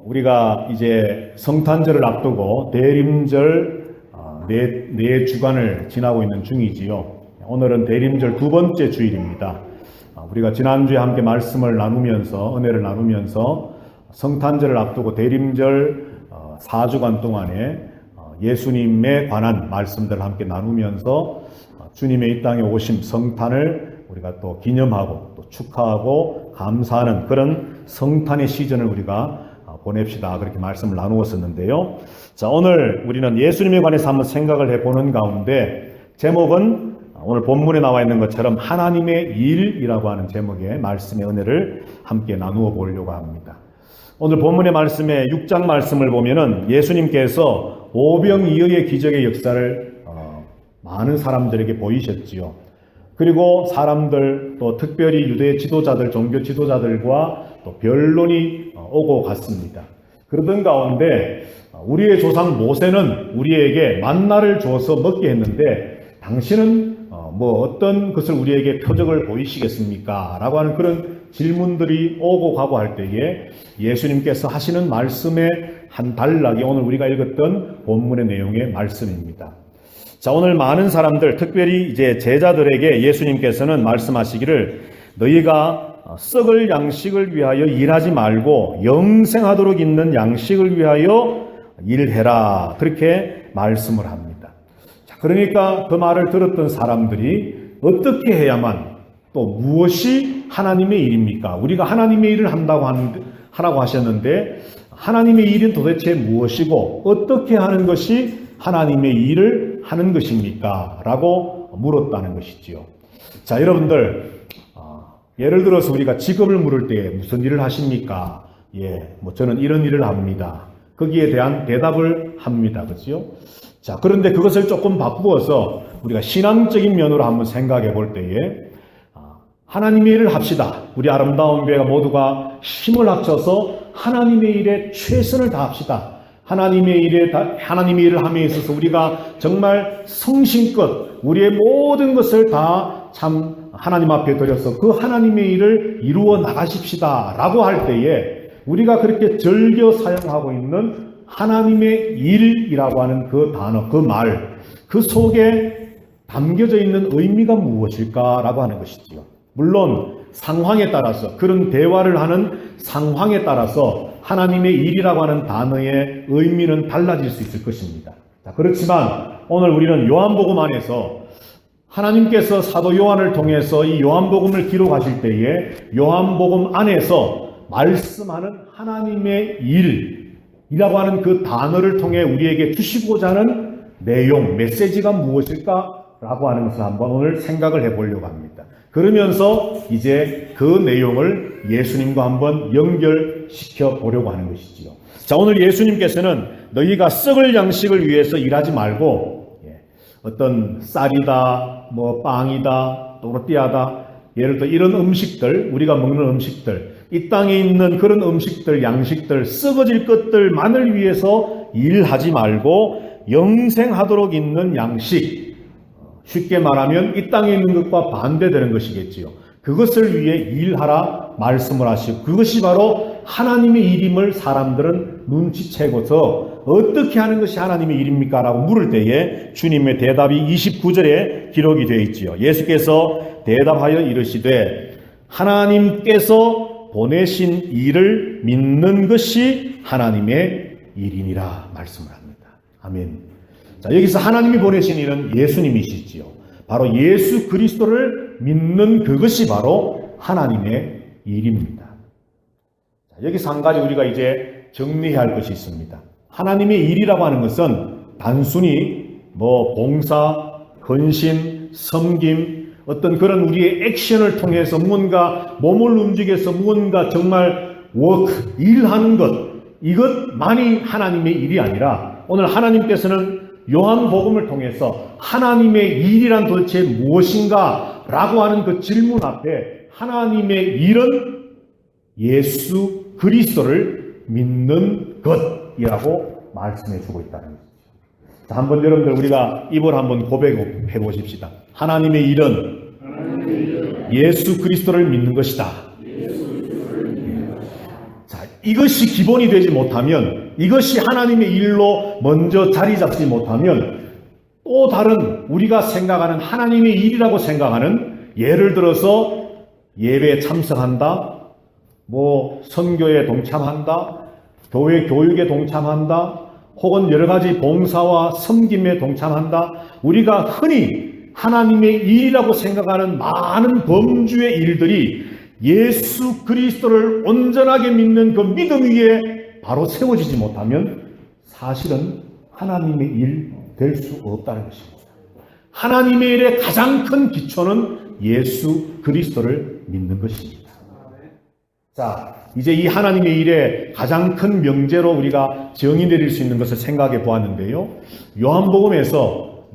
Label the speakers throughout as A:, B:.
A: 우리가 이제 성탄절을 앞두고 대림절 네 주간을 지나고 있는 중이지요. 오늘은 대림절 두 번째 주일입니다. 우리가 지난주에 함께 말씀을 나누면서 은혜를 나누면서 성탄절을 앞두고 대림절 4주간 동안에 예수님에 관한 말씀들을 함께 나누면서 주님의 이 땅에 오심 성탄을 우리가 또 기념하고 또 축하하고 감사하는 그런 성탄의 시즌을 우리가 보냅시다. 그렇게 말씀을 나누었었는데요. 자, 오늘 우리는 예수님에 관해서 한번 생각을 해보는 가운데 제목은 오늘 본문에 나와 있는 것처럼 하나님의 일이라고 하는 제목의 말씀의 은혜를 함께 나누어 보려고 합니다. 오늘 본문의 말씀에 6장 말씀을 보면은 예수님께서 오병이어의 기적의 역사를 많은 사람들에게 보이셨지요. 그리고 사람들 또 특별히 유대 지도자들, 종교 지도자들과 또 변론이 오고 갔습니다. 그러던 가운데 우리의 조상 모세는 우리에게 만나를 주어서 먹게 했는데 당신은 어떤 것을 우리에게 표적을 보이시겠습니까? 라고 하는 그런 질문들이 오고 가고 할 때에 예수님께서 하시는 말씀의 한 단락이 오늘 우리가 읽었던 본문의 내용의 말씀입니다. 자, 오늘 많은 사람들, 특별히 이제 제자들에게 예수님께서는 말씀하시기를 너희가 썩을 양식을 위하여 일하지 말고 영생하도록 있는 양식을 위하여 일해라. 그렇게 말씀을 합니다. 자, 그러니까 그 말을 들었던 사람들이 어떻게 해야만 또 무엇이 하나님의 일입니까? 우리가 하나님의 일을 하라고 하셨는데 하나님의 일은 도대체 무엇이고 어떻게 하는 것이 하나님의 일을 하는 것입니까? 라고 물었다는 것이지요. 자, 여러분들 예를 들어서 우리가 직업을 물을 때 무슨 일을 하십니까? 저는 이런 일을 합니다. 거기에 대한 대답을 합니다. 그렇죠? 자, 그런데 그것을 조금 바꾸어서 우리가 신앙적인 면으로 한번 생각해 볼 때에 하나님의 일을 합시다. 우리 아름다운 교회가 모두가 힘을 합쳐서 하나님의 일에 최선을 다합시다. 하나님의 일을 함에 있어서 우리가 정말 성심껏 우리의 모든 것을 다 참 하나님 앞에 드려서 그 하나님의 일을 이루어 나가십시다 라고 할 때에 우리가 그렇게 즐겨 사용하고 있는 하나님의 일이라고 하는 그 단어, 그 말, 그 속에 담겨져 있는 의미가 무엇일까라고 하는 것이지요. 물론 상황에 따라서 그런 대화를 하는 상황에 따라서 하나님의 일이라고 하는 단어의 의미는 달라질 수 있을 것입니다. 자, 그렇지만 오늘 우리는 요한복음 안에서 하나님께서 사도 요한을 통해서 이 요한복음을 기록하실 때에 요한복음 안에서 말씀하는 하나님의 일이라고 하는 그 단어를 통해 우리에게 주시고자 하는 내용, 메시지가 무엇일까라고 하는 것을 한번 오늘 생각을 해보려고 합니다. 그러면서 이제 그 내용을 예수님과 한번 연결시켜 보려고 하는 것이지요. 자, 오늘 예수님께서는 너희가 썩을 양식을 위해서 일하지 말고 어떤 쌀이다, 빵이다, 또르띠아다, 예를 들어 이런 음식들, 우리가 먹는 음식들, 이 땅에 있는 그런 음식들, 양식들, 썩어질 것들만을 위해서 일하지 말고 영생하도록 있는 양식, 쉽게 말하면 이 땅에 있는 것과 반대되는 것이겠지요. 그것을 위해 일하라 말씀을 하시고 그것이 바로 하나님의 일임을 사람들은 눈치채고서 어떻게 하는 것이 하나님의 일입니까? 라고 물을 때에 주님의 대답이 29절에 기록이 되어 있지요. 예수께서 대답하여 이르시되 하나님께서 보내신 일을 믿는 것이 하나님의 일이니라 말씀을 합니다. 아멘. 자, 여기서 하나님이 보내신 일은 예수님이시지요. 바로 예수 그리스도를 믿는 그것이 바로 하나님의 일입니다. 자, 여기서 한 가지 우리가 이제 정리해야 할 것이 있습니다. 하나님의 일이라고 하는 것은 단순히 봉사, 헌신, 섬김, 어떤 그런 우리의 액션을 통해서 무언가 몸을 움직여서 무언가 정말 일하는 것, 이것만이 하나님의 일이 아니라 오늘 하나님께서는 요한복음을 통해서 하나님의 일이란 도대체 무엇인가 라고 하는 그 질문 앞에 하나님의 일은 예수 그리스도를 믿는 것이라고 말씀해 주고 있다는 것이죠. 자, 한번 여러분들 우리가 입을 한번 고백해 보십시다. 하나님의 일은 예수 그리스도를 믿는 것이다. 자, 이것이 기본이 되지 못하면, 이것이 하나님의 일로 먼저 자리 잡지 못하면 또 다른 우리가 생각하는 하나님의 일이라고 생각하는, 예를 들어서 예배에 참석한다, 선교에 동참한다, 교회 교육에 동참한다, 혹은 여러 가지 봉사와 섬김에 동참한다. 우리가 흔히 하나님의 일이라고 생각하는 많은 범주의 일들이 예수 그리스도를 온전하게 믿는 그 믿음 위에 바로 세워지지 못하면 사실은 하나님의 일 될 수 없다는 것입니다. 하나님의 일의 가장 큰 기초는 예수 그리스도를 믿는 것입니다. 자, 이제 이 하나님의 일의 가장 큰 명제로 우리가 정의 내릴 수 있는 것을 생각해 보았는데요. 요한복음에서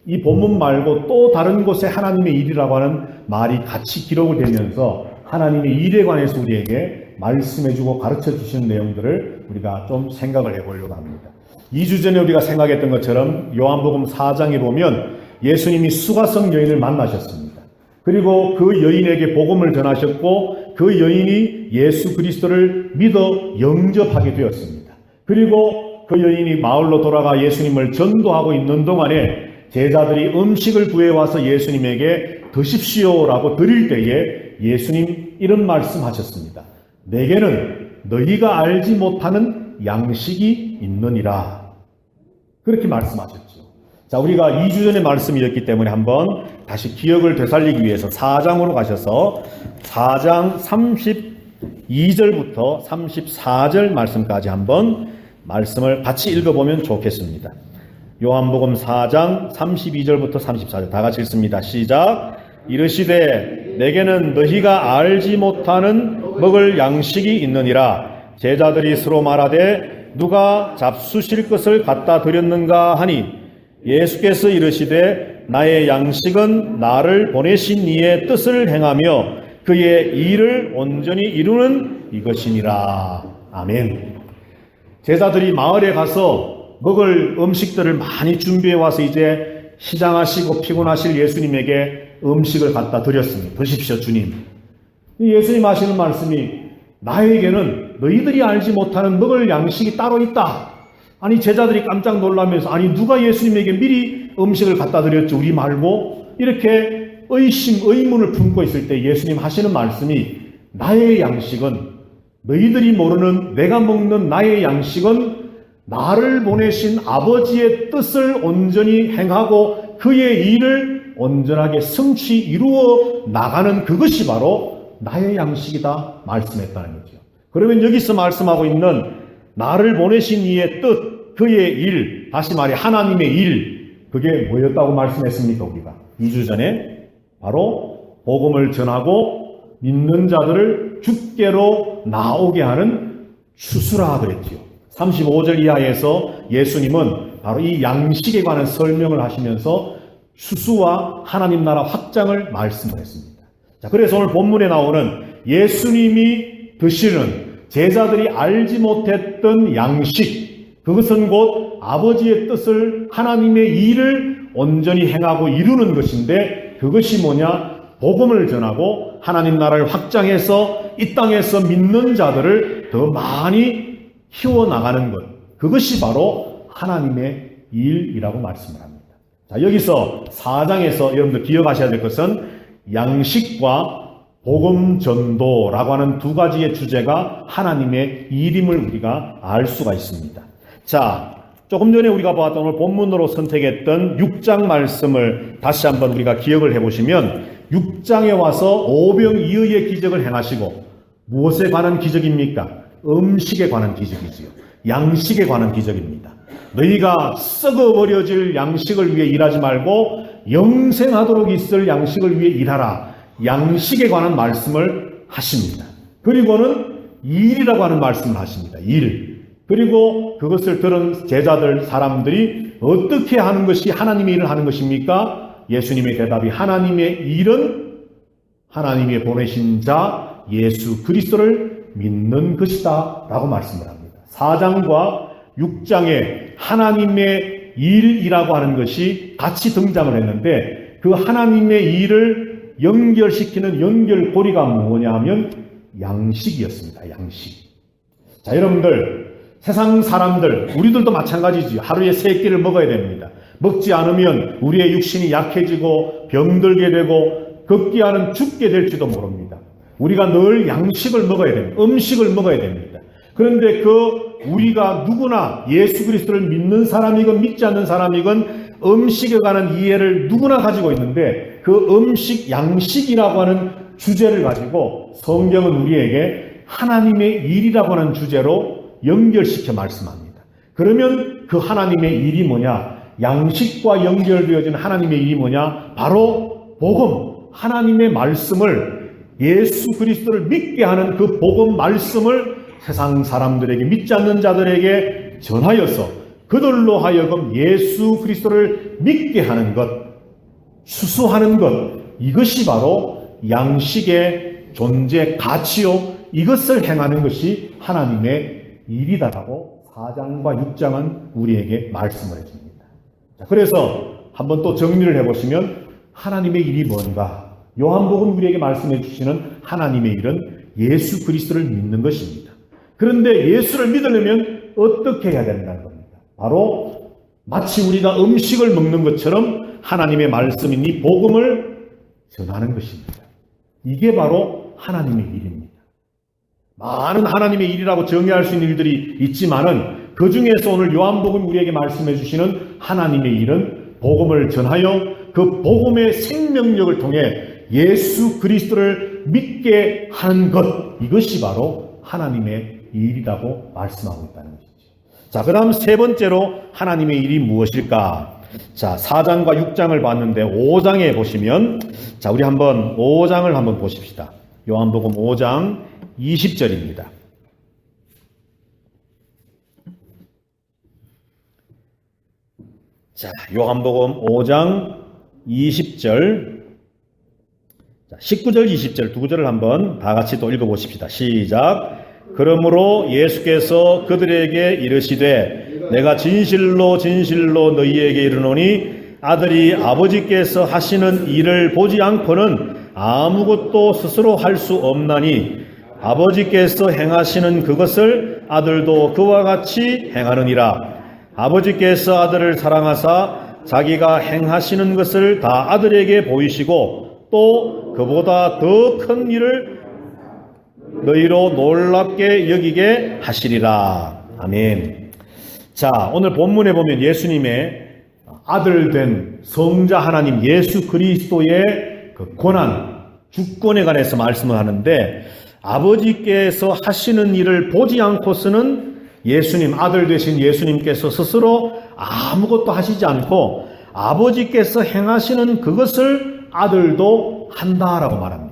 A: 이 본문 말고 또 다른 곳에 하나님의 일이라고 하는 말이 같이 기록이 되면서 하나님의 일에 관해서 우리에게 말씀해주고 가르쳐 주시는 내용들을 우리가 좀 생각을 해보려고 합니다. 2주 전에 우리가 생각했던 것처럼 요한복음 4장에 보면 예수님이 수가성 여인을 만나셨습니다. 그리고 그 여인에게 복음을 전하셨고 그 여인이 예수 그리스도를 믿어 영접하게 되었습니다. 그리고 그 여인이 마을로 돌아가 예수님을 전도하고 있는 동안에 제자들이 음식을 구해와서 예수님에게 드십시오라고 드릴 때에 예수님 이런 말씀하셨습니다. 내게는 너희가 알지 못하는 양식이 있느니라. 그렇게 말씀하셨죠. 자, 우리가 2주 전의 말씀이었기 때문에 한번 다시 기억을 되살리기 위해서 4장으로 가셔서 4장 32절부터 34절 말씀까지 한번 말씀을 같이 읽어보면 좋겠습니다. 요한복음 4장 32절부터 34절 다 같이 읽습니다. 시작. 이르시되 내게는 너희가 알지 못하는 먹을 양식이 있느니라. 제자들이 서로 말하되 누가 잡수실 것을 갖다 드렸는가 하니 예수께서 이르시되 나의 양식은 나를 보내신 이의 뜻을 행하며 그의 일을 온전히 이루는 이것이니라. 아멘. 제자들이 마을에 가서 먹을 음식들을 많이 준비해 와서 이제 시장하시고 피곤하실 예수님에게 음식을 갖다 드렸습니다. 드십시오 주님. 예수님 하시는 말씀이 나에게는 너희들이 알지 못하는 먹을 양식이 따로 있다. 아니 제자들이 깜짝 놀라면서 아니 누가 예수님에게 미리 음식을 갖다 드렸지 우리 말고, 이렇게 의문을 품고 있을 때 예수님 하시는 말씀이 나의 양식은, 너희들이 모르는 내가 먹는 나의 양식은 나를 보내신 아버지의 뜻을 온전히 행하고 그의 일을 온전하게 성취 이루어 나가는 그것이 바로 나의 양식이다 말씀했다는 거죠. 그러면 여기서 말씀하고 있는 나를 보내신 이의 뜻, 그의 일, 다시 말해 하나님의 일, 그게 뭐였다고 말씀했습니까? 우리가 2주 전에 바로 복음을 전하고 믿는 자들을 주께로 나오게 하는 추수라 그랬지요. 35절 이하에서 예수님은 바로 이 양식에 관한 설명을 하시면서 추수와 하나님 나라 확장을 말씀을 했습니다. 자, 그래서 오늘 본문에 나오는 예수님이 드시는 제자들이 알지 못했던 양식, 그것은 곧 아버지의 뜻을, 하나님의 일을 온전히 행하고 이루는 것인데, 그것이 뭐냐? 복음을 전하고 하나님 나라를 확장해서 이 땅에서 믿는 자들을 더 많이 키워나가는 것, 그것이 바로 하나님의 일이라고 말씀을 합니다. 자, 여기서 4장에서 여러분들 기억하셔야 될 것은 양식과 복음 전도라고 하는 두 가지의 주제가 하나님의 일임을 우리가 알 수가 있습니다. 자, 조금 전에 우리가 보았던 오늘 본문으로 선택했던 6장 말씀을 다시 한번 우리가 기억을 해보시면 6장에 와서 오병이어의 기적을 행하시고, 무엇에 관한 기적입니까? 음식에 관한 기적이지요. 양식에 관한 기적입니다. 너희가 썩어버려질 양식을 위해 일하지 말고 영생하도록 있을 양식을 위해 일하라. 양식에 관한 말씀을 하십니다. 그리고는 일이라고 하는 말씀을 하십니다. 일. 그리고 그것을 들은 제자들, 사람들이 어떻게 하는 것이 하나님의 일을 하는 것입니까? 예수님의 대답이 하나님의 일은 하나님의 보내신 자 예수 그리스도를 믿는 것이다 라고 말씀을 합니다. 4장과 6장에 하나님의 일이라고 하는 것이 같이 등장을 했는데, 그 하나님의 일을 연결시키는 연결고리가 뭐냐 하면 양식이었습니다. 양식. 자, 여러분들, 세상 사람들, 우리들도 마찬가지지. 하루에 3끼를 먹어야 됩니다. 먹지 않으면 우리의 육신이 약해지고 병들게 되고 급기야는 죽게 될지도 모릅니다. 우리가 늘 양식을 먹어야 됩니다. 음식을 먹어야 됩니다. 그런데 우리가 누구나 예수 그리스도를 믿는 사람이건 믿지 않는 사람이건 음식에 관한 이해를 누구나 가지고 있는데 그 음식, 양식이라고 하는 주제를 가지고 성경은 우리에게 하나님의 일이라고 하는 주제로 연결시켜 말씀합니다. 그러면 그 하나님의 일이 뭐냐? 양식과 연결되어진 하나님의 일이 뭐냐? 바로 복음, 하나님의 말씀을 예수 그리스도를 믿게 하는 그 복음 말씀을 세상 사람들에게 믿지 않는 자들에게 전하여서 그들로 하여금 예수 그리스도를 믿게 하는 것, 수수하는 것, 이것이 바로 양식의 존재 가치요. 이것을 행하는 것이 하나님의 일이다라고 4장과 6장은 우리에게 말씀을 해줍니다. 자, 그래서 한번 또 정리를 해보시면 하나님의 일이 뭔가? 요한복음 우리에게 말씀해 주시는 하나님의 일은 예수 그리스도를 믿는 것입니다. 그런데 예수를 믿으려면 어떻게 해야 된다는 겁니다. 바로 마치 우리가 음식을 먹는 것처럼 하나님의 말씀인 이 복음을 전하는 것입니다. 이게 바로 하나님의 일입니다. 많은 하나님의 일이라고 정의할 수 있는 일들이 있지만은 그 중에서 오늘 요한복음 우리에게 말씀해 주시는 하나님의 일은 복음을 전하여 그 복음의 생명력을 통해 예수 그리스도를 믿게 하는 것, 이것이 바로 하나님의 일이라고 말씀하고 있다는 것이죠. 자, 그 다음 세 번째로 하나님의 일이 무엇일까? 자, 4장과 6장을 봤는데 5장에 보시면, 자, 우리 한번 5장을 한번 보십시다. 요한복음 5장 20절입니다. 자, 요한복음 5장 20절, 19절, 20절 두 구절을 한번 다 같이 또 읽어보십시다. 시작. 그러므로 예수께서 그들에게 이르시되 내가 진실로 진실로 너희에게 이르노니 아들이 아버지께서 하시는 일을 보지 않고는 아무것도 스스로 할 수 없나니 아버지께서 행하시는 그것을 아들도 그와 같이 행하느니라. 아버지께서 아들을 사랑하사 자기가 행하시는 것을 다 아들에게 보이시고 또 그보다 더 큰 일을 너희로 놀랍게 여기게 하시리라. 아멘. 자, 오늘 본문에 보면 예수님의 아들 된 성자 하나님 예수 그리스도의 그 고난, 주권에 관해서 말씀을 하는데 아버지께서 하시는 일을 보지 않고서는 예수님, 아들 되신 예수님께서 스스로 아무것도 하시지 않고 아버지께서 행하시는 그것을 아들도 한다라고 말합니다.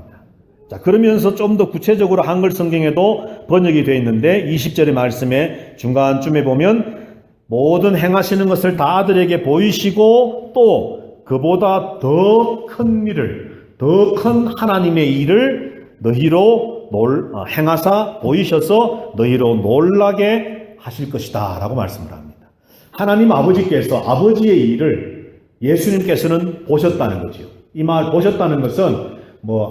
A: 자, 그러면서 좀 더 구체적으로 한글 성경에도 번역이 되어 있는데 20절의 말씀에 중간쯤에 보면 모든 행하시는 것을 다 아들에게 보이시고 또 그보다 더 큰 일을, 더 큰 하나님의 일을 너희로 행하사 보이셔서 너희로 놀라게 하실 것이다 라고 말씀을 합니다. 하나님 아버지께서 아버지의 일을 예수님께서는 보셨다는 거죠. 이 말 보셨다는 것은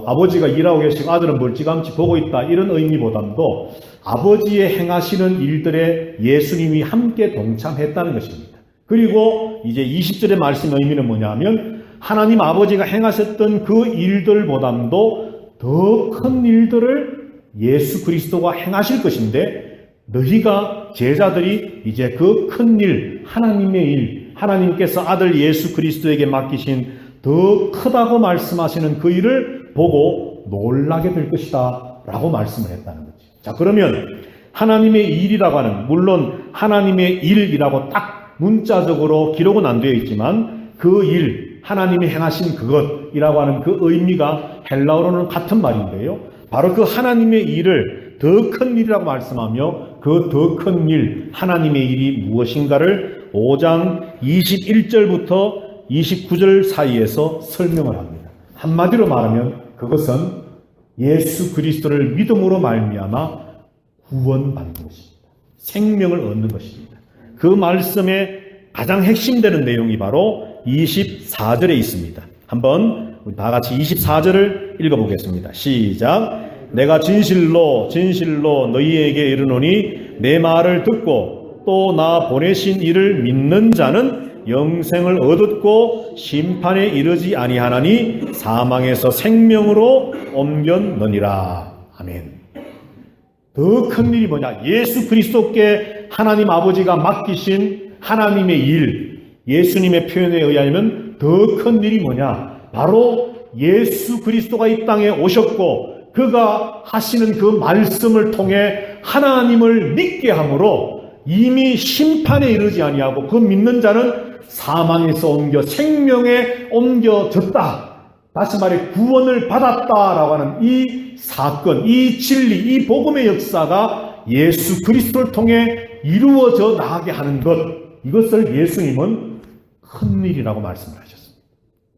A: 아버지가 일하고 계시고 아들은 멀찌감치 보고 있다 이런 의미보다도 아버지의 행하시는 일들에 예수님이 함께 동참했다는 것입니다. 그리고 이제 20절의 말씀 의미는 뭐냐면 하나님 아버지가 행하셨던 그 일들보다도 더 큰 일들을 예수 그리스도가 행하실 것인데 너희가 제자들이 이제 그 큰 일, 하나님의 일, 하나님께서 아들 예수 그리스도에게 맡기신 더 크다고 말씀하시는 그 일을 보고 놀라게 될 것이다 라고 말씀을 했다는 거죠. 자, 그러면 하나님의 일이라고 하는, 물론 하나님의 일이라고 딱 문자적으로 기록은 안 되어 있지만 그 일, 하나님이 행하신 그것이라고 하는 그 의미가 헬라어로는 같은 말인데요. 바로 그 하나님의 일을 더 큰 일이라고 말씀하며 그 더 큰 일, 하나님의 일이 무엇인가를 5장 21절부터 29절 사이에서 설명을 합니다. 한마디로 말하면 그것은 예수 그리스도를 믿음으로 말미암아 구원받는 것입니다. 생명을 얻는 것입니다. 그 말씀의 가장 핵심되는 내용이 바로 24절에 있습니다. 한번 우리 다 같이 24절을 읽어보겠습니다. 시작. 내가 진실로 진실로 너희에게 이르노니 내 말을 듣고 또 나 보내신 이를 믿는 자는 영생을 얻었고 심판에 이르지 아니하나니 사망에서 생명으로 옮겼느니라. 아멘. 더 큰 일이 뭐냐? 예수 그리스도께 하나님 아버지가 맡기신 하나님의 일, 예수님의 표현에 의하면 더 큰 일이 뭐냐? 바로 예수 그리스도가 이 땅에 오셨고 그가 하시는 그 말씀을 통해 하나님을 믿게 함으로 이미 심판에 이르지 아니하고 그 믿는 자는 사망에서 옮겨 생명에 옮겨졌다. 다시 말해 구원을 받았다라고 하는 이 사건, 이 진리, 이 복음의 역사가 예수 그리스도를 통해 이루어져 나가게 하는 것, 이것을 예수님은 큰 일이라고 말씀을 하셨습니다.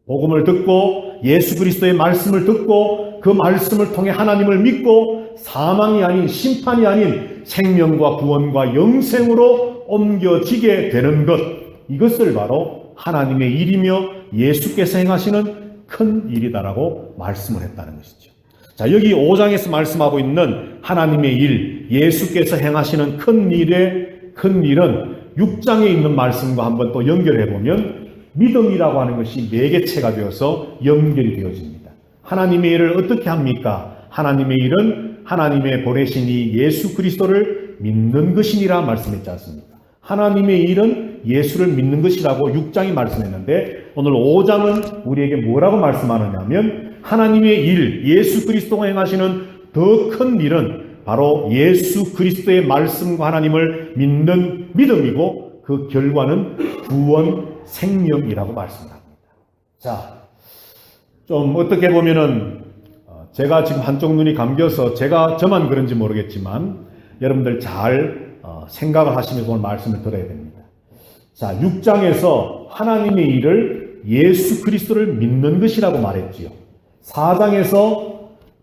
A: 복음을 듣고 예수 그리스도의 말씀을 듣고 그 말씀을 통해 하나님을 믿고 사망이 아닌 심판이 아닌 생명과 구원과 영생으로 옮겨지게 되는 것, 이것을 바로 하나님의 일이며 예수께서 행하시는 큰 일이다라고 말씀을 했다는 것이죠. 자, 여기 5장에서 말씀하고 있는 하나님의 일, 예수께서 행하시는 큰 일은 6장에 있는 말씀과 한번 또 연결해 보면 믿음이라고 하는 것이 매개체가 되어서 연결이 되어집니다. 하나님의 일을 어떻게 합니까? 하나님의 일은 하나님의 보내신 이 예수 그리스도를 믿는 것이니라 말씀했지 않습니까? 하나님의 일은 예수를 믿는 것이라고 6장이 말씀했는데 오늘 5장은 우리에게 뭐라고 말씀하느냐면 하나님의 일, 예수 그리스도가 행하시는 더 큰 일은 바로 예수 그리스도의 말씀과 하나님을 믿는 믿음이고 그 결과는 구원, 생명이라고 말씀합니다. 자, 좀 어떻게 보면은 제가 지금 한쪽 눈이 감겨서 저만 그런지 모르겠지만 여러분들 잘 생각을 하시면서 오늘 말씀을 들어야 됩니다. 자, 6장에서 하나님의 일을 예수 그리스도를 믿는 것이라고 말했지요. 4장에서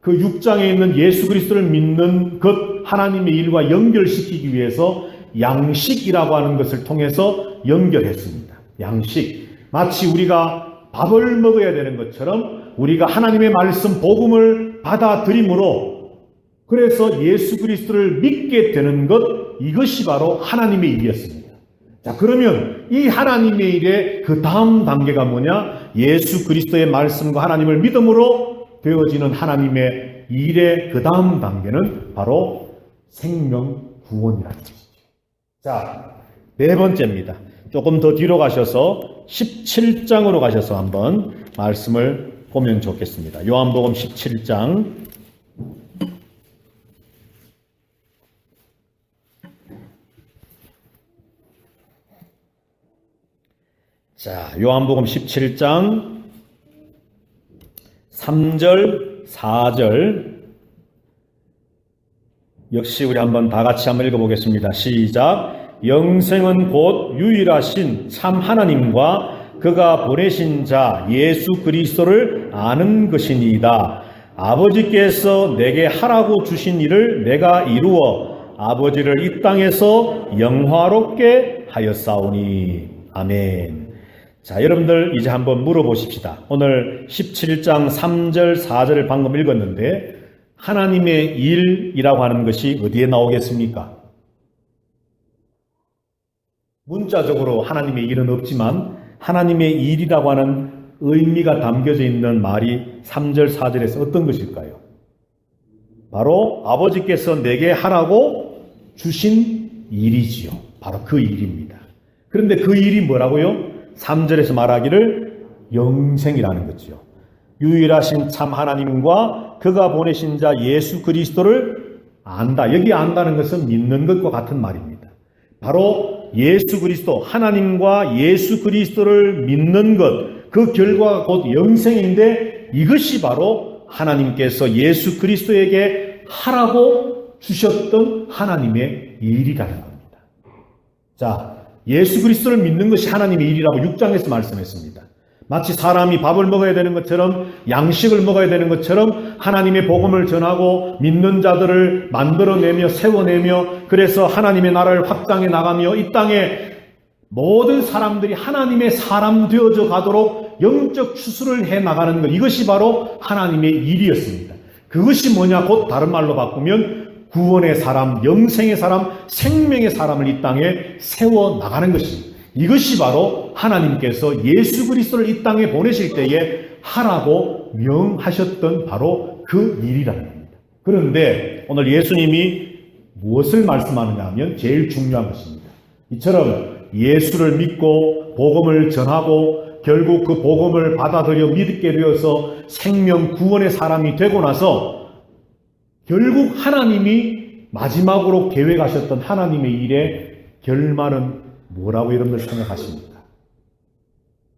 A: 그 6장에 있는 예수 그리스도를 믿는 것, 하나님의 일과 연결시키기 위해서 양식이라고 하는 것을 통해서 연결했습니다. 양식. 마치 우리가 밥을 먹어야 되는 것처럼 우리가 하나님의 말씀, 복음을 받아들임으로 그래서 예수 그리스도를 믿게 되는 것, 이것이 바로 하나님의 일이었습니다. 자, 그러면 이 하나님의 일의 그 다음 단계가 뭐냐? 예수 그리스도의 말씀과 하나님을 믿음으로 되어지는 하나님의 일의 그 다음 단계는 바로 생명 구원이라는 것이죠. 자, 네 번째입니다. 조금 더 뒤로 가셔서 17장으로 가셔서 한번 말씀을 보면 좋겠습니다. 요한복음 17장. 자, 요한복음 17장 3절, 4절 역시 우리 한번 다 같이 한번 읽어보겠습니다. 시작. 영생은 곧 유일하신 참 하나님과 그가 보내신 자 예수 그리스도를 아는 것이니이다. 아버지께서 내게 하라고 주신 일을 내가 이루어 아버지를 이 땅에서 영화롭게 하였사오니. 아멘. 자, 여러분들 이제 한번 물어보십시다. 오늘 17장 3절, 4절을 방금 읽었는데 하나님의 일이라고 하는 것이 어디에 나오겠습니까? 문자적으로 하나님의 일은 없지만 하나님의 일이라고 하는 의미가 담겨져 있는 말이 3절, 4절에서 어떤 것일까요? 바로 아버지께서 내게 하라고 주신 일이지요. 바로 그 일입니다. 그런데 그 일이 뭐라고요? 3절에서 말하기를 영생이라는 거죠. 유일하신 참 하나님과 그가 보내신 자 예수 그리스도를 안다. 여기 안다는 것은 믿는 것과 같은 말입니다. 바로 예수 그리스도, 하나님과 예수 그리스도를 믿는 것, 그 결과가 곧 영생인데 이것이 바로 하나님께서 예수 그리스도에게 하라고 주셨던 하나님의 일이라는 겁니다. 자, 예수 그리스도를 믿는 것이 하나님의 일이라고 6장에서 말씀했습니다. 마치 사람이 밥을 먹어야 되는 것처럼 양식을 먹어야 되는 것처럼 하나님의 복음을 전하고 믿는 자들을 만들어내며 세워내며 그래서 하나님의 나라를 확장해 나가며 이 땅에 모든 사람들이 하나님의 사람 되어져 가도록 영적 추수를 해 나가는 것, 이것이 바로 하나님의 일이었습니다. 그것이 뭐냐? 곧 다른 말로 바꾸면 구원의 사람, 영생의 사람, 생명의 사람을 이 땅에 세워 나가는 것입니다. 이것이 바로 하나님께서 예수 그리스도를 이 땅에 보내실 때에 하라고 명하셨던 바로 그 일이라는 겁니다. 그런데 오늘 예수님이 무엇을 말씀하느냐 하면 제일 중요한 것입니다. 이처럼 예수를 믿고 복음을 전하고 결국 그 복음을 받아들여 믿게 되어서 생명 구원의 사람이 되고 나서 결국 하나님이 마지막으로 계획하셨던 하나님의 일의 결말은 뭐라고 여러분들 생각하십니까?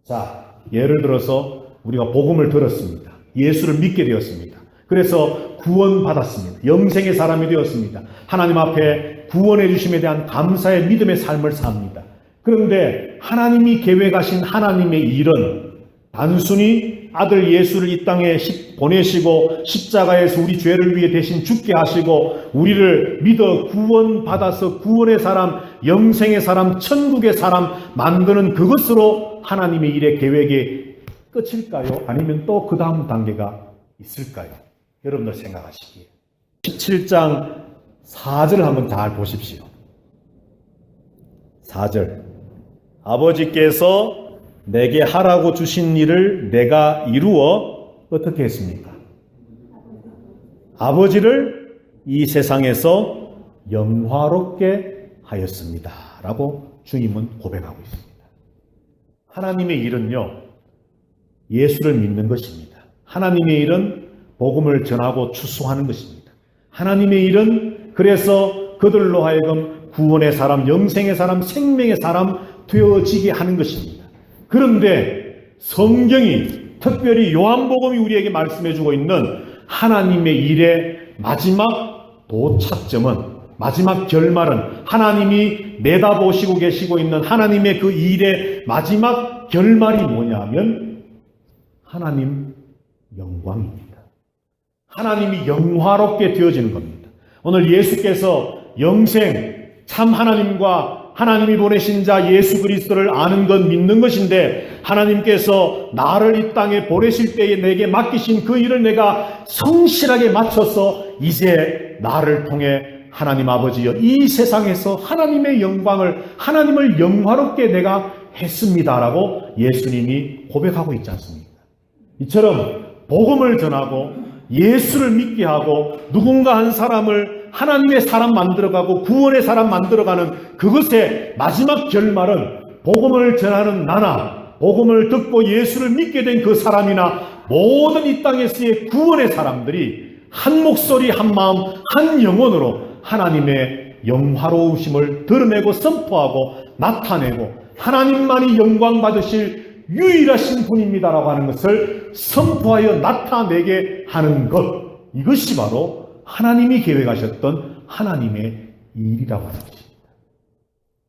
A: 자, 예를 들어서 우리가 복음을 들었습니다. 예수를 믿게 되었습니다. 그래서 구원받았습니다. 영생의 사람이 되었습니다. 하나님 앞에 구원해 주심에 대한 감사의 믿음의 삶을 삽니다. 그런데 하나님이 계획하신 하나님의 일은 단순히 아들 예수를 이 땅에 보내시고 십자가에서 우리 죄를 위해 대신 죽게 하시고 우리를 믿어 구원받아서 구원의 사람, 영생의 사람, 천국의 사람 만드는 그것으로 하나님의 일의 계획이 끝일까요? 아니면 또 그 다음 단계가 있을까요? 여러분들 생각하시기에 17장 4절을 한번 잘 보십시오. 4절 아버지께서 내게 하라고 주신 일을 내가 이루어 어떻게 했습니까? 아버지를 이 세상에서 영화롭게 하였습니다. 라고 주님은 고백하고 있습니다. 하나님의 일은요, 예수를 믿는 것입니다. 하나님의 일은 복음을 전하고 추수하는 것입니다. 하나님의 일은 그래서 그들로 하여금 구원의 사람, 영생의 사람, 생명의 사람 되어지게 하는 것입니다. 그런데 성경이 특별히 요한복음이 우리에게 말씀해주고 있는 하나님의 일의 마지막 도착점은, 마지막 결말은 하나님이 내다보시고 계시고 있는 하나님의 그 일의 마지막 결말이 뭐냐면 하나님 영광입니다. 하나님이 영화롭게 되어지는 겁니다. 오늘 예수께서 영생, 참 하나님과 하나님이 보내신 자 예수 그리스도를 아는 것, 믿는 것인데 하나님께서 나를 이 땅에 보내실 때에 내게 맡기신 그 일을 내가 성실하게 마쳐서 이제 나를 통해 하나님 아버지여 이 세상에서 하나님의 영광을, 하나님을 영화롭게 내가 했습니다라고 예수님이 고백하고 있지 않습니까? 이처럼 복음을 전하고 예수를 믿게 하고 누군가 한 사람을 하나님의 사람 만들어가고 구원의 사람 만들어가는 그것의 마지막 결말은 복음을 전하는 나나 복음을 듣고 예수를 믿게 된 그 사람이나 모든 이 땅에서의 구원의 사람들이 한 목소리 한 마음 한 영혼으로 하나님의 영화로우심을 드러내고 선포하고 나타내고 하나님만이 영광 받으실 유일하신 분입니다라고 하는 것을 선포하여 나타내게 하는 것, 이것이 바로 하나님이 계획하셨던 하나님의 일이라고 하는 것입니다.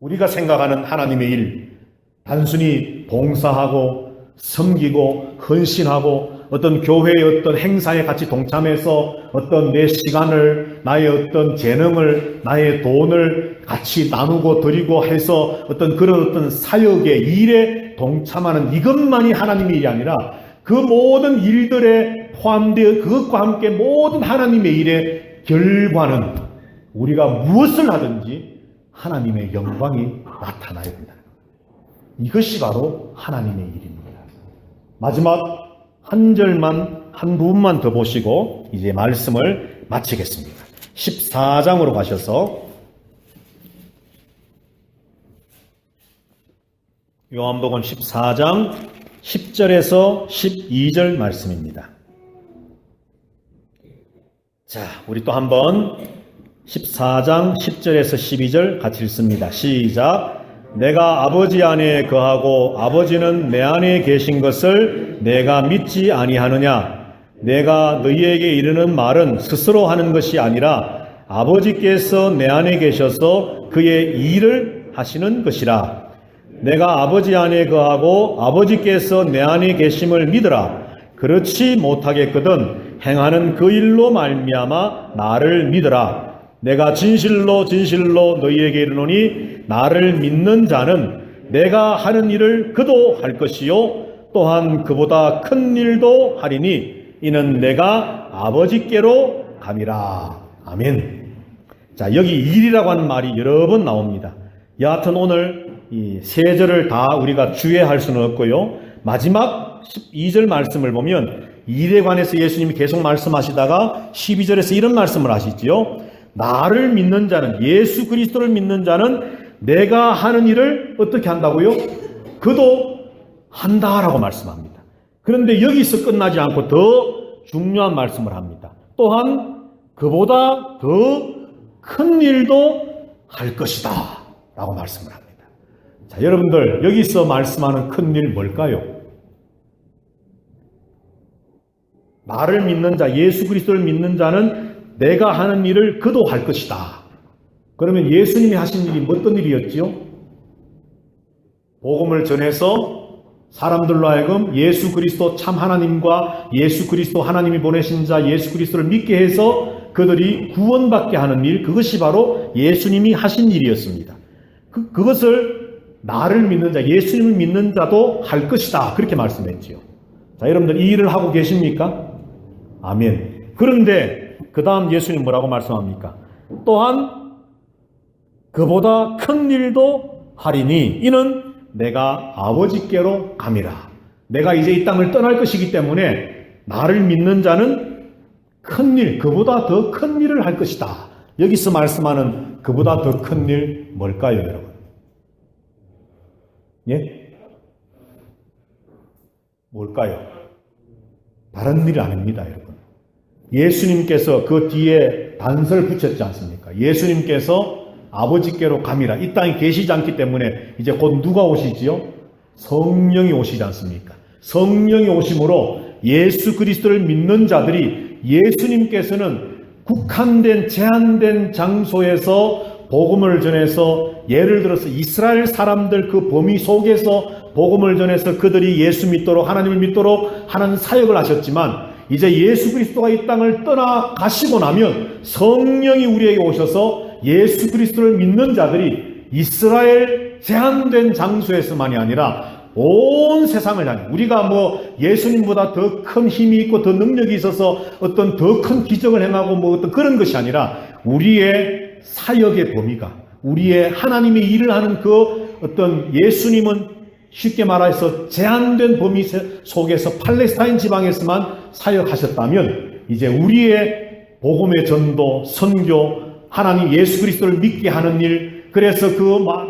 A: 우리가 생각하는 하나님의 일, 단순히 봉사하고 섬기고 헌신하고 어떤 교회의 어떤 행사에 같이 동참해서 어떤 내 시간을, 나의 어떤 재능을, 나의 돈을 같이 나누고 드리고 해서 어떤 그런 어떤 사역의 일에 동참하는 이것만이 하나님의 일이 아니라 그 모든 일들에 포함되어 그것과 함께 모든 하나님의 일의 결과는 우리가 무엇을 하든지 하나님의 영광이 나타나야 된다. 이것이 바로 하나님의 일입니다. 마지막 한 절만, 한 부분만 더 보시고 이제 말씀을 마치겠습니다. 14장으로 가셔서 요한복음 14장 10절에서 12절 말씀입니다. 자, 우리 또 한번 14장 10절에서 12절 같이 읽습니다. 시작. 내가 아버지 안에 거하고 아버지는 내 안에 계신 것을 내가 믿지 아니하느냐? 내가 너희에게 이르는 말은 스스로 하는 것이 아니라 아버지께서 내 안에 계셔서 그의 일을 하시는 것이라. 내가 아버지 안에 거하고 아버지께서 내 안에 계심을 믿으라. 그렇지 못하겠거든 행하는 그 일로 말미암아 나를 믿으라. 내가 진실로 진실로 너희에게 이르노니 나를 믿는 자는 내가 하는 일을 그도 할 것이요 또한 그보다 큰 일도 하리니 이는 내가 아버지께로 감이라. 아멘. 자, 여기 일이라고 하는 말이 여러 번 나옵니다. 여하튼 오늘 이 세 절을 다 우리가 주의할 수는 없고요. 마지막 12절 말씀을 보면 일에 관해서 예수님이 계속 말씀하시다가 12절에서 이런 말씀을 하시지요. 나를 믿는 자는, 예수 그리스도를 믿는 자는 내가 하는 일을 어떻게 한다고요? 그도 한다라고 말씀합니다. 그런데 여기서 끝나지 않고 더 중요한 말씀을 합니다. 또한 그보다 더 큰 일도 할 것이다 라고 말씀을 합니다. 자, 여러분들 여기서 말씀하는 큰 일 뭘까요? 나를 믿는 자, 예수 그리스도를 믿는 자는 내가 하는 일을 그도 할 것이다. 그러면 예수님이 하신 일이 어떤 일이었지요? 복음을 전해서 사람들로 하여금 예수 그리스도 참 하나님과 예수 그리스도 하나님이 보내신 자 예수 그리스도를 믿게 해서 그들이 구원받게 하는 일, 그것이 바로 예수님이 하신 일이었습니다. 그것을 나를 믿는 자, 예수님을 믿는 자도 할 것이다. 그렇게 말씀했지요. 자, 여러분들 이 일을 하고 계십니까? 아멘. 그런데 그 다음 예수님 뭐라고 말씀합니까? 또한 그보다 큰 일도 하리니 이는 내가 아버지께로 감이라. 내가 이제 이 땅을 떠날 것이기 때문에 나를 믿는 자는 큰 일, 그보다 더 큰 일을 할 것이다. 여기서 말씀하는 그보다 더 큰 일 뭘까요, 여러분? 예? 뭘까요? 다른 일이 아닙니다, 여러분. 예수님께서 그 뒤에 단서를 붙였지 않습니까? 예수님께서 아버지께로 감이라. 이 땅에 계시지 않기 때문에 이제 곧 누가 오시지요? 성령이 오시지 않습니까? 성령이 오심으로 예수 그리스도를 믿는 자들이 예수님께서는 국한된 제한된 장소에서 복음을 전해서 예를 들어서 이스라엘 사람들 그 범위 속에서 복음을 전해서 그들이 예수 믿도록 하나님을 믿도록 하는 사역을 하셨지만 이제 예수 그리스도가 이 땅을 떠나가시고 나면 성령이 우리에게 오셔서 예수 그리스도를 믿는 자들이 이스라엘 제한된 장소에서만이 아니라 온 세상을 향해 우리가 뭐 예수님보다 더 큰 힘이 있고 더 능력이 있어서 어떤 더 큰 기적을 행하고 뭐 어떤 그런 것이 아니라 우리의 사역의 범위가 우리의 하나님의 일을 하는 그 어떤 예수님은 쉽게 말해서 제한된 범위 속에서 팔레스타인 지방에서만 사역하셨다면 이제 우리의 복음의 전도, 선교, 하나님 예수 그리스도를 믿게 하는 일, 그래서 그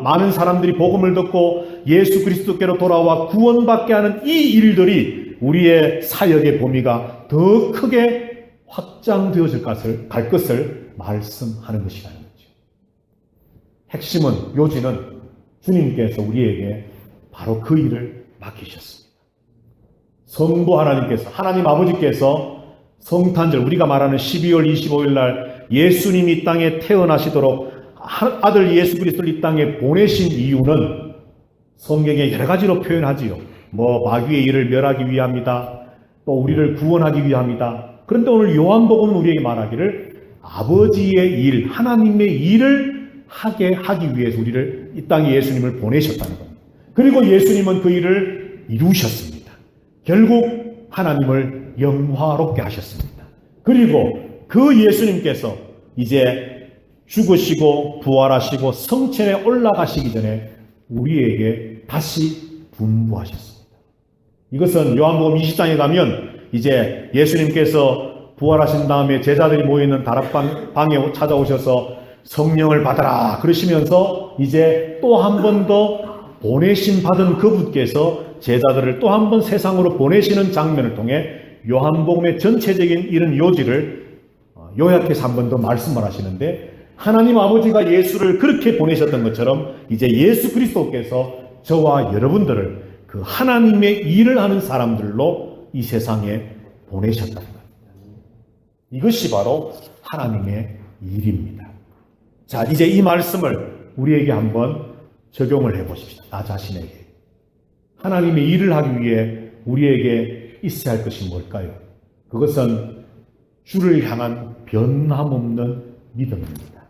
A: 많은 사람들이 복음을 듣고 예수 그리스도께로 돌아와 구원받게 하는 이 일들이 우리의 사역의 범위가 더 크게 확장되어질 것을 말씀하는 것이라는 거죠. 핵심은, 요지는 주님께서 우리에게 바로 그 일을 맡기셨습니다. 성부 하나님께서, 하나님 아버지께서 성탄절, 우리가 말하는 12월 25일 날 예수님이 이 땅에 태어나시도록 아들 예수 그리스도를 이 땅에 보내신 이유는 성경에 여러 가지로 표현하지요. 뭐 마귀의 일을 멸하기 위함이다. 또 우리를 구원하기 위함이다. 그런데 오늘 요한복음은 우리에게 말하기를 아버지의 일, 하나님의 일을 하게 하기 위해서 우리를 이 땅에 예수님을 보내셨다는 겁니다. 그리고 예수님은 그 일을 이루셨습니다. 결국 하나님을 영화롭게 하셨습니다. 그리고 그 예수님께서 이제 죽으시고 부활하시고 성천에 올라가시기 전에 우리에게 다시 분부하셨습니다. 이것은 요한복음 20장에 가면 이제 예수님께서 부활하신 다음에 제자들이 모여있는 다락방에 찾아오셔서 성령을 받아라 그러시면서 이제 또 한 번 더 보내심 받은 그분께서 제자들을 또 한 번 세상으로 보내시는 장면을 통해 요한복음의 전체적인 이런 요지를 요약해서 한 번 더 말씀을 하시는데, 하나님 아버지가 예수를 그렇게 보내셨던 것처럼 이제 예수 그리스도께서 저와 여러분들을 그 하나님의 일을 하는 사람들로 이 세상에 보내셨다는 겁니다. 이것이 바로 하나님의 일입니다. 자, 이제 이 말씀을 우리에게 한번 적용을 해보십시오. 나 자신에게. 하나님의 일을 하기 위해 우리에게 있어야 할 것이 뭘까요? 그것은 주를 향한 변함없는 믿음입니다.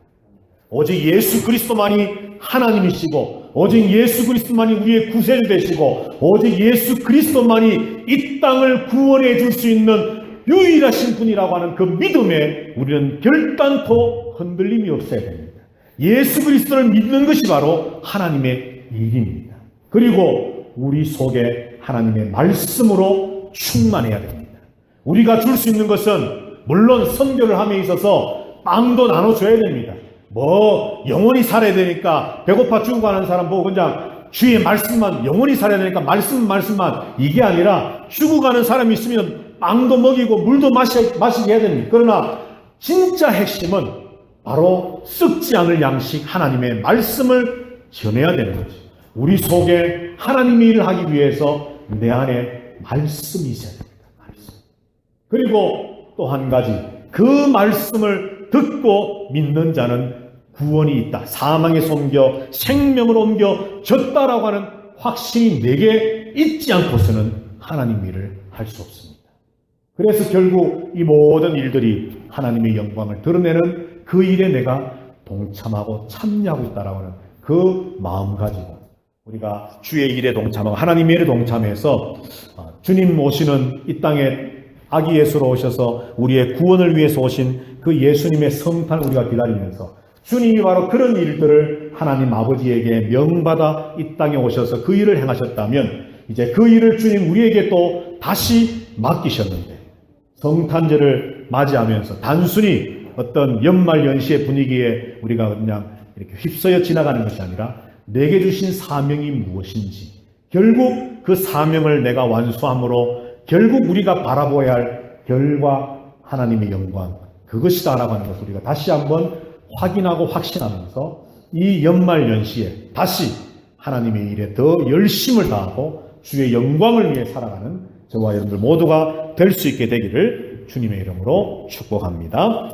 A: 오직 예수 그리스도만이 하나님이시고, 오직 예수 그리스도만이 우리의 구세주 되시고, 오직 예수 그리스도만이 이 땅을 구원해 줄 수 있는 유일하신 분이라고 하는 그 믿음에 우리는 결단코 흔들림이 없어야 됩니다. 예수 그리스도를 믿는 것이 바로 하나님의 일입니다. 그리고 우리 속에 하나님의 말씀으로 충만해야 됩니다. 우리가 줄 수 있는 것은 물론 선교를 함에 있어서 빵도 나눠줘야 됩니다. 영원히 살아야 되니까 배고파 죽어가는 사람 보고 그냥 주의 말씀만, 영원히 살아야 되니까 말씀만, 이게 아니라 죽어가는 사람이 있으면 빵도 먹이고 물도 마시게 해야 됩니다. 그러나 진짜 핵심은 바로 썩지 않을 양식 하나님의 말씀을 전해야 되는 거죠. 우리 속에 하나님의 일을 하기 위해서 내 안에 말씀이 있어야 됩니다. 말씀. 그리고 또 한 가지, 그 말씀을 듣고 믿는 자는 구원이 있다. 사망에서 옮겨 생명으로 옮겨졌다라고 하는 확신이 내게 있지 않고서는 하나님 일을 할 수 없습니다. 그래서 결국 이 모든 일들이 하나님의 영광을 드러내는 그 일에 내가 동참하고 참여하고 있다라고 하는 그 마음 가지고 우리가 주의 일에 동참하고 하나님의 일에 동참해서 주님 오시는 이 땅에 아기 예수로 오셔서 우리의 구원을 위해서 오신 그 예수님의 성탄을 우리가 기다리면서 주님이 바로 그런 일들을 하나님 아버지에게 명받아 이 땅에 오셔서 그 일을 행하셨다면 이제 그 일을 주님 우리에게 또 다시 맡기셨는데 성탄절을 맞이하면서 단순히 어떤 연말연시의 분위기에 우리가 그냥 이렇게 휩싸여 지나가는 것이 아니라 내게 주신 사명이 무엇인지 결국 그 사명을 내가 완수함으로 결국 우리가 바라보아야 할 결과 하나님의 영광 그것이다라고 하는 것을 우리가 다시 한번 확인하고 확신하면서 이 연말연시에 다시 하나님의 일에 더 열심을 다하고 주의 영광을 위해 살아가는 저와 여러분들 모두가 될 수 있게 되기를 주님의 이름으로 축복합니다.